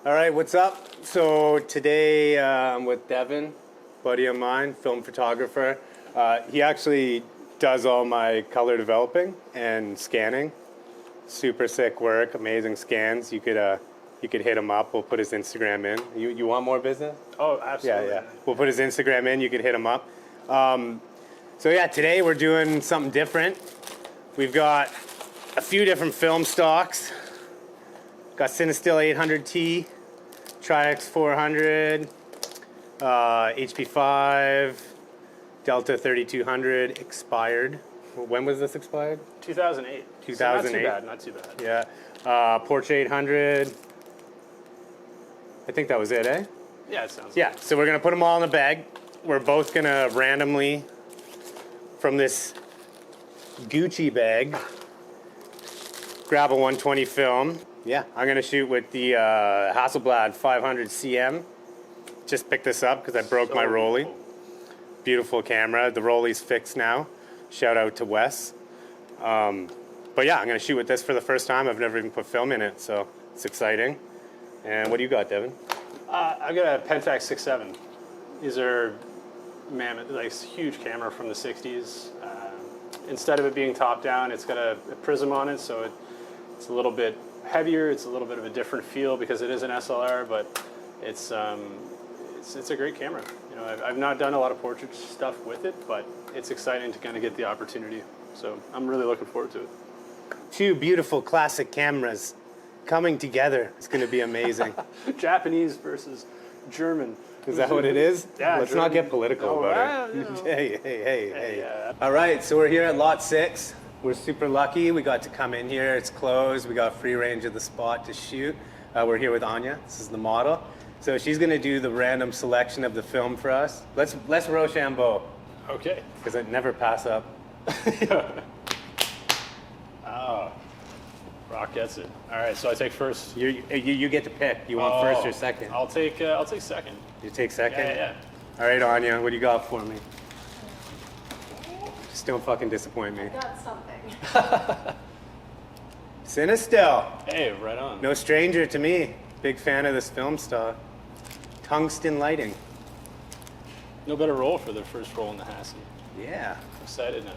All right, what's up? So today I'm with Devon, buddy of mine, film photographer. He actually does all my color developing and scanning. Super sick work, amazing scans. You could hit him up. We'll put his Instagram in. You want more business? Oh, absolutely. Yeah. We'll put his Instagram in. You could hit him up. So yeah, today we're doing something different. We've got a few different film stocks. Got Cinestill 800T, Tri-X 400, HP5, Delta 3200 expired. When was this expired? 2008. 2008. So not too bad. Yeah. Porsche 800. I think that was it, eh? Yeah, it sounds Yeah, so we're going to put them all in a bag. We're both going to randomly, from this Gucci bag, grab a 120 film. Yeah, I'm going to shoot with the Hasselblad 500 CM. Just picked this up because I broke my Rolly. Cool. Beautiful camera. The Rolly's fixed now. Shout out to Wes. But yeah, I'm going to shoot with this for the first time. I've never even put film in it, so it's exciting. And what do you got, Devon? I've got a Pentax 6.7. These are mammoth, like huge camera from the 60s. Instead of it being top down, it's got a prism on it, so it's a little bit heavier. It's a little bit of a different feel because it is an SLR, but it's a great camera. You know, I've not done a lot of portrait stuff with it, but it's exciting to kind of get the opportunity. So I'm really looking forward to it. Two beautiful classic cameras coming together. It's going to be amazing. Japanese versus German. Is that what it is? Yeah. Let's German. not get political about it. You know. Hey. Yeah. All right, so we're here at Lot 6. We're super lucky. We got to come in here. It's closed. We got free range of the spot to shoot. We're here with Anya. This is the model. So she's going to do the random selection of the film for us. Let's Rochambeau, Okay. because it never pass up. Oh, Rock gets it. All right, so I take first. You get to pick. You want first or second? I'll take second. You take second? Yeah. All right, Anya, what do you got for me? Just don't fucking disappoint me. Got something. Cinestill. Hey, right on. No stranger to me. Big fan of this film stock. Tungsten lighting. No better roll for the first roll in the Hassie. Yeah. I'm excited now.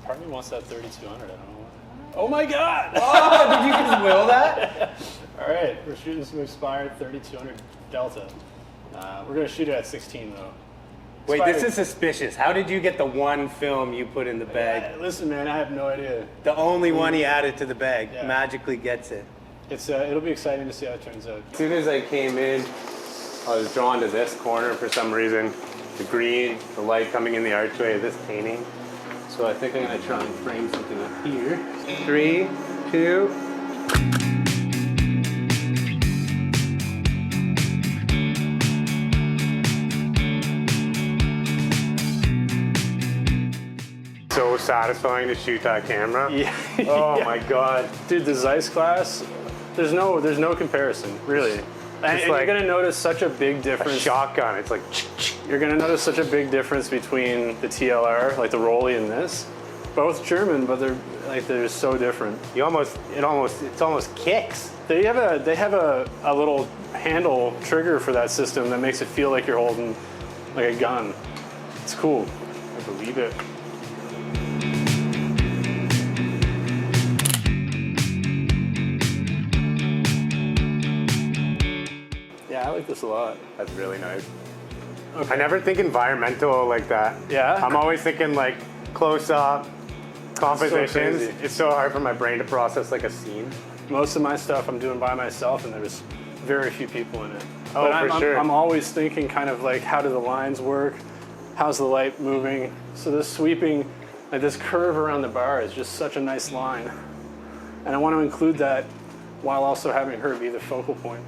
Part of me wants that 3200. I don't know why. Oh my God! Oh, did you just will that? All right, we're shooting some expired 3200 Delta. We're gonna shoot it at 16 though. Wait, this is suspicious. How did you get the one film you put in the bag? Listen, man, I have no idea. The only one he added to the bag Yeah. magically gets it. It's it'll be exciting to see how it turns out. As soon as I came in, I was drawn to this corner for some reason. The green, the light coming in the archway of this painting. So I think I'm gonna try and frame something up here. 3, 2. So satisfying to shoot that camera. Yeah. Oh Yeah. my God. Dude, the Zeiss glass, there's no comparison, really. And like you're gonna notice such a big A difference. shotgun. It's like. You're gonna notice such a big difference between the TLR, like the Rolly, and this. Both German, but they're so different. It almost kicks. They have a little handle trigger for that system that makes it feel like you're holding like a gun. It's cool. I believe it. Yeah, I like this a lot. That's really nice. Okay. I never think environmental like that. Yeah? I'm always thinking like close up, compositions. crazy. It's so hard for my brain to process like a scene. Most of my stuff I'm doing by myself, and there's very few people in it. Oh, but for sure. I'm always thinking kind of like, how do the lines work? How's the light moving? So this sweeping, like this curve around the bar is just such a nice line. And I want to include that while also having her be the focal point.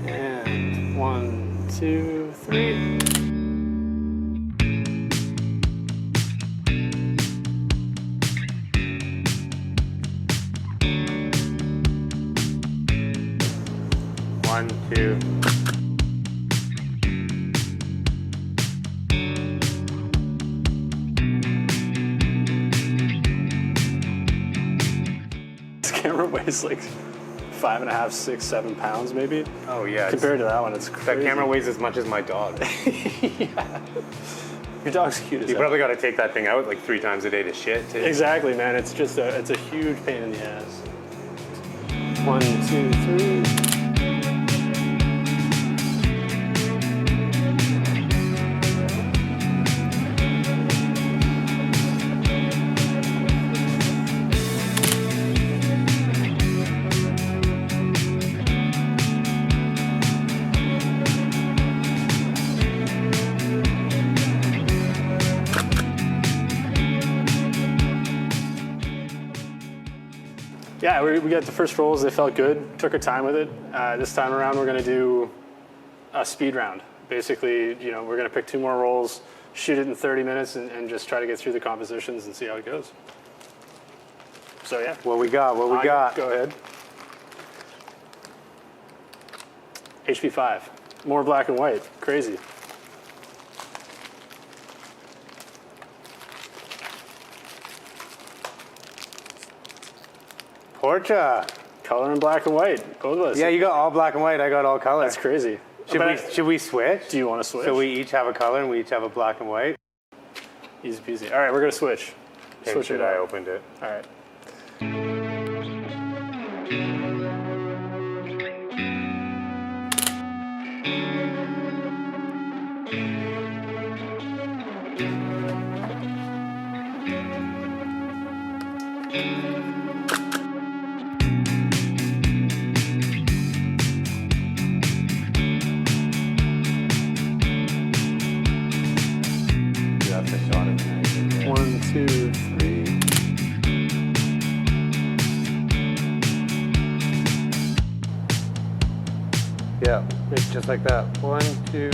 And 1, 2, 3. One, two. This camera weighs like 5.5, 6, 7 pounds maybe. Oh yeah. Compared to that one, it's crazy. That camera weighs as much as my dog. Yeah. Your dog's cute as You hell. probably got to take that thing out like 3 times a day to shit too. Exactly, man. It's just it's a huge pain in the ass. 1, 2, 3. Yeah, we got the first rolls. They felt good. Took our time with it. This time around, we're going to do a speed round. Basically, we're going to pick 2 more rolls, shoot it in 30 minutes, and just try to get through the compositions and see how it goes. So yeah. What we got? What we got? Go ahead. HP5. More black and white. Crazy. Portra. Color in black and white. Both of us. Yeah, you got all black and white. I got all color. That's crazy. Should we switch? Do you want to switch? So we each have a color and we each have a black and white. Easy peasy. All right, we're gonna switch. Switch it I out. opened it. All right. That's a shot of it. 1, 2, 3. Yeah, it's just like that. 1, 2.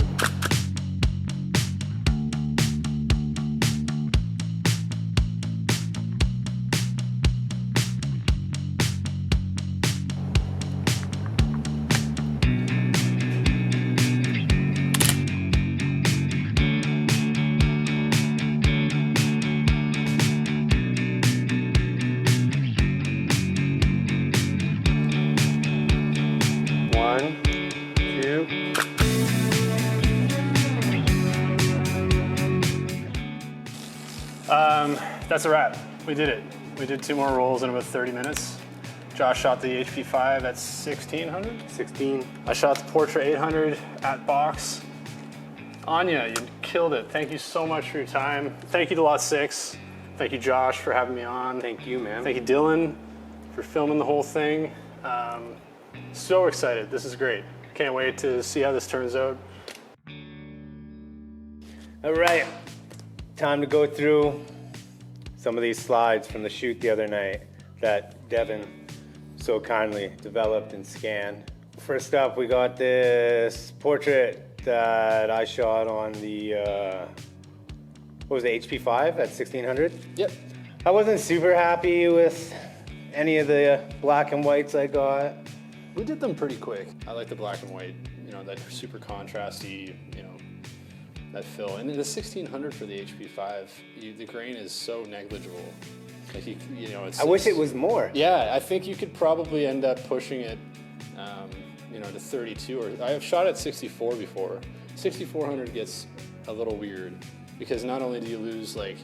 That's a wrap. We did it. We did 2 more rolls in about 30 minutes. Josh shot the HP5 at 1600. 16. I shot the Portra 800 at box. Anya, you killed it. Thank you so much for your time. Thank you to Lot 6. Thank you, Josh, for having me on. Thank you, man. Thank you, Dylan, for filming the whole thing. So excited. This is great. Can't wait to see how this turns out. All right, time to go through some of these slides from the shoot the other night that Devon so kindly developed and scanned. First up, we got this portrait that I shot on the, what was it, HP5 at 1600? Yep. I wasn't super happy with any of the black and whites I got. We did them pretty quick. I like the black and white, that super contrasty, that fill. And the 1600 for the HP5, the grain is so negligible. Like I wish it was more. Yeah, I think you could probably end up pushing it, to 32. Or I have shot at 64 before. 6400 gets a little weird because not only do you lose you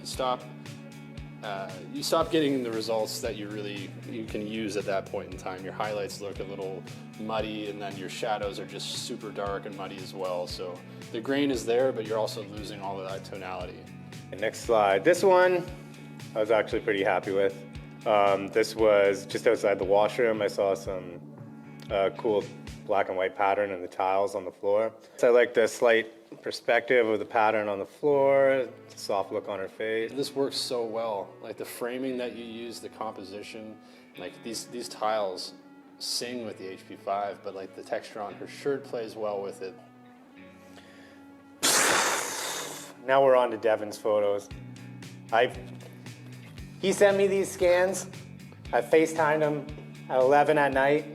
stop getting the results that you can use at that point in time. Your highlights look a little muddy, and then your shadows are just super dark and muddy as well. So the grain is there, but you're also losing all of that tonality. The next slide. This one I was actually pretty happy with. This was just outside the washroom. I saw some cool black and white pattern in the tiles on the floor. So I like the slight perspective of the pattern on the floor, the soft look on her face. This works so well. Like the framing that you use, the composition, like these tiles sing with the HP5, but like the texture on her shirt plays well with it. Now we're on to Devon's photos. He sent me these scans. I FaceTimed him at 11 at night.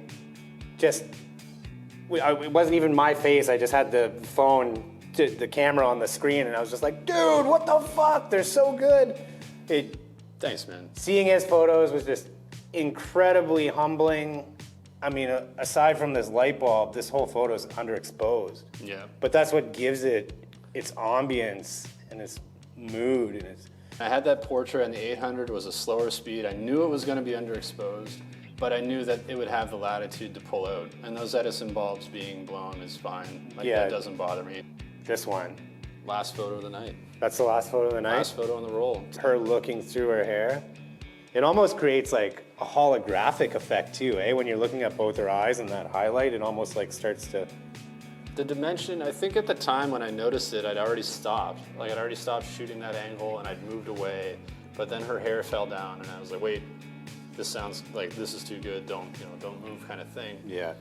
It wasn't even my face. I just had the phone, the camera on the screen, and I was just like, dude, what the fuck? They're so good. Thanks, man. Seeing his photos was just incredibly humbling I mean, aside from this light bulb, this whole photo is underexposed. Yeah. But that's what gives it its ambience and its mood and its. I had that portrait, and the 800 was a slower speed. I knew it was going to be underexposed, but I knew that it would have the latitude to pull out. And those Edison bulbs being blown is fine. Like, Yeah. that doesn't bother me. This one. Last photo of the night. That's the last photo of the night. Last photo on the roll. Her looking through her hair. It almost creates like a holographic effect too, eh? When you're looking at both her eyes and that highlight, it almost like starts to. The dimension, I think at the time when I noticed it, I'd already stopped. Like, I'd already stopped shooting that angle and I'd moved away. But then her hair fell down and I was like, wait, this sounds like this is too good. Don't move, kind of thing. Yeah.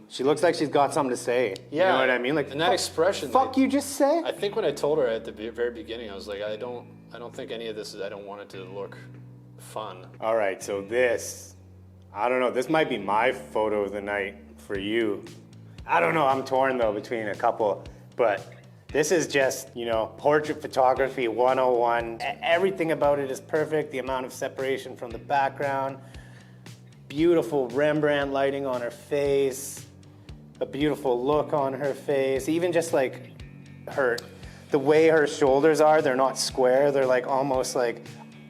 She looks like she's got something to say. Yeah. You know what I mean? Like, and that expression. Fuck you just say? I think when I told her at the very beginning, I was like, I don't think any of this I don't want it to look fun. All right, so this, I don't know, this might be my photo of the night for you. I don't know, I'm torn though between a couple, but this is just, portrait photography 101. Everything about it is perfect. The amount of separation from the background, beautiful Rembrandt lighting on her face, a beautiful look on her face, even just like the way her shoulders are, they're not square, they're like almost like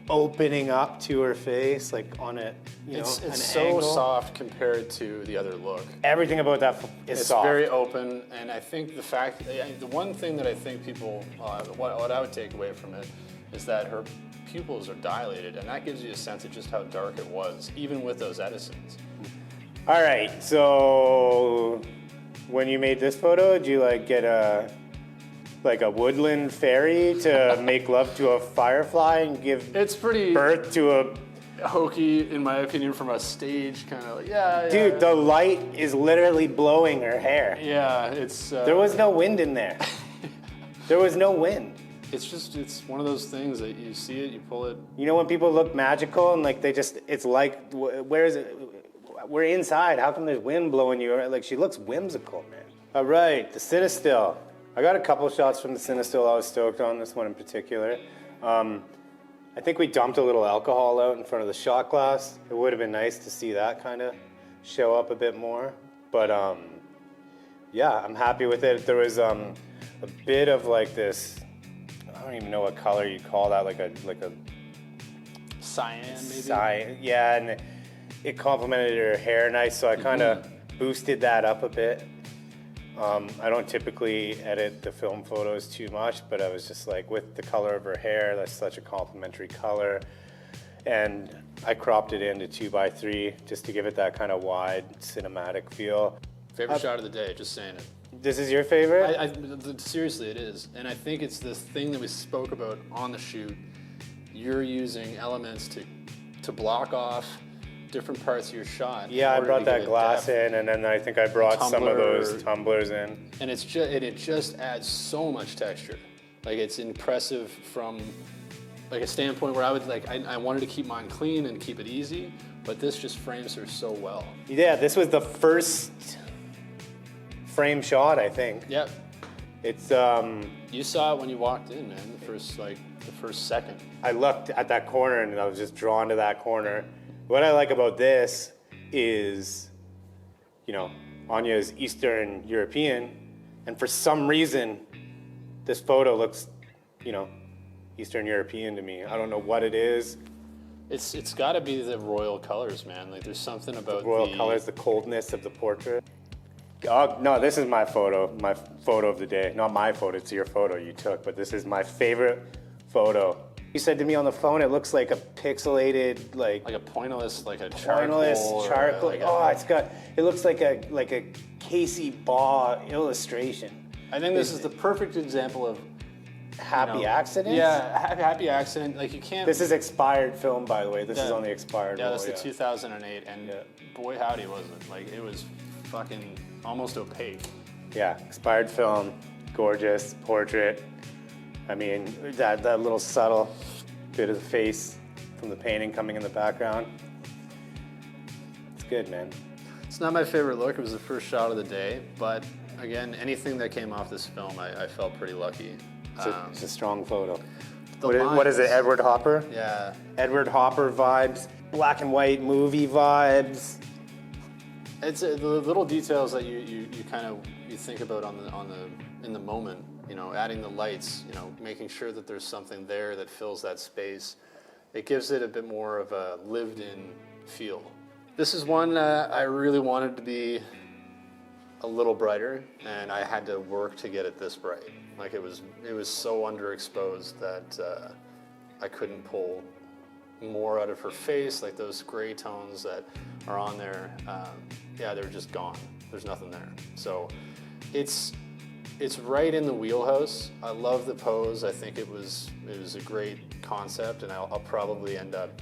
opening up to her face, like on a, It's an so angle. soft compared to the other look. Everything about that is It's soft. very open, and I think the one thing that I think people, what I would take away from it, is that her pupils are dilated, and that gives you a sense of just how dark it was, even with those Edisons. All right, so when you made this photo, did you like get a woodland fairy to make love to a firefly and give It's pretty birth to a... hokey, in my opinion, from a stage kind of. Dude, the light is literally blowing her hair. Yeah, it's. There was no wind in there. There was no wind. It's one of those things that you see it, you pull it. You know when people look magical and like it's like, where is it? We're inside. How come there's wind blowing you? Like, she looks whimsical, man. All right, the Cinestill. I got a couple shots from the Cinestill I was stoked on, this one in particular. I think we dumped a little alcohol out in front of the shot glass. It would have been nice to see that kind of show up a bit more. But yeah, I'm happy with it. There was a bit of like this, I don't even know what color you'd call that, like a Cyan, maybe? cyan. Yeah, and it complemented her hair nice, so I kind of boosted that up a bit. I don't typically edit the film photos too much, but I was just like, with the color of her hair, that's such a complementary color. And I cropped it into 2x3 just to give it that kind of wide cinematic feel. Favorite shot of the day, just saying it. This is your favorite? Seriously, it is. And I think it's this thing that we spoke about on the shoot. You're using elements to block off different parts of your shot. Yeah, I brought that glass in, and then I think I brought some of those tumblers in. And it just adds so much texture. Like, it's impressive from like a standpoint where I would like, I wanted to keep mine clean and keep it easy, but this just frames her so well. Yeah, this was the first frame shot, I think. Yep. It's You saw it when you walked in, man. The first second. I looked at that corner and I was just drawn to that corner. What I like about this is, Anya is Eastern European, and for some reason, this photo looks, Eastern European to me. I don't know what it is. It's got to be the royal colors, man. Like, there's something about The royal colors, the coldness of the portrait. Oh, no, this is my photo of the day. Not my photo, it's your photo you took, but this is my favorite photo. You said to me on the phone, it looks like a pixelated, like a pointless, like a charcoal. It looks like a Casey Baugh illustration. I think this is the perfect example of happy accidents. Yeah, happy accident. Like, you can't. This is expired film, by the way. This is on the expired. Yeah, that's the 2008, and boy howdy was it. Like, it was fucking almost opaque. Yeah, expired film, gorgeous portrait. I mean, that little subtle bit of the face from the painting coming in the background. It's good, man. It's not my favorite look. It was the first shot of the day, but again, anything that came off this film, I felt pretty lucky. It's a strong photo. The What is it, lines- Edward Hopper? Yeah. Edward Hopper vibes, black and white movie vibes. It's the little details that you kind of you think about in the moment. You know, adding the lights. You know, making sure that there's something there that fills that space. It gives it a bit more of a lived-in feel. This is one that I really wanted to be a little brighter, and I had to work to get it this bright. Like it was so underexposed that I couldn't pull more out of her face. Like those gray tones that are on there, yeah, they're just gone. There's nothing there. So it's right in the wheelhouse. I love the pose. I think it was a great concept, and I'll probably end up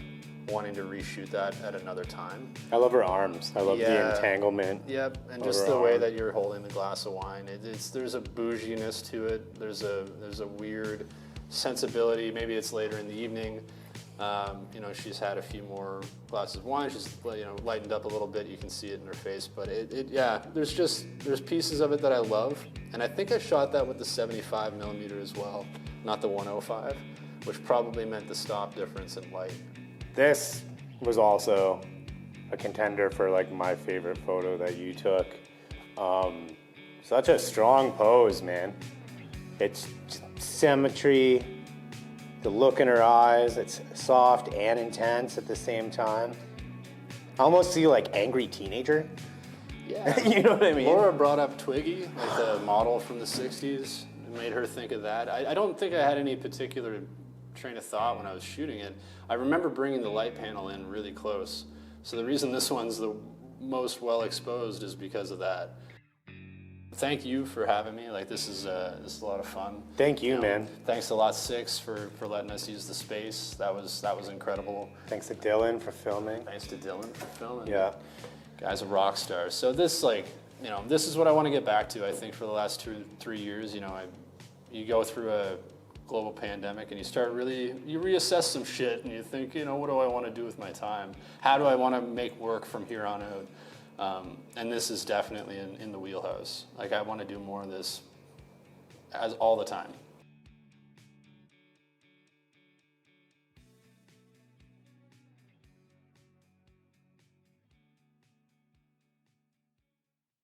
wanting to reshoot that at another time. I love her arms. I love the entanglement. Yep, and just the way that you're holding the glass of wine. There's a bouginess to it. There's a weird sensibility. Maybe it's later in the evening. You know, she's had a few more glasses of wine. She's lightened up a little bit. You can see it in her face. But yeah, there's pieces of it that I love, and I think I shot that with the 75mm as well, not the 105, which probably meant the stop difference in light. This was also a contender for like my favorite photo that you took. Such a strong pose, man. It's symmetry, the look in her eyes, it's soft and intense at the same time. I almost see like angry teenager. Yeah. You know what I mean? Laura brought up Twiggy, like the model from the 60s, and made her think of that. I don't think I had any particular train of thought when I was shooting it. I remember bringing the light panel in really close. So the reason this one's the most well exposed is because of that. Thank you for having me. Like this is a lot of fun. Thank you, man. Thanks to Lot 6 for letting us use the space. That was incredible. Thanks to Dylan for filming. Thanks to Dylan for filming. Yeah. Guy's a rock star. So this this is what I want to get back to. I think for the last 2-3 years, you go through a global pandemic and you reassess some shit and you think, what do I want to do with my time? How do I want to make work from here on out? And this is definitely in the wheelhouse. Like I want to do more of this all the time.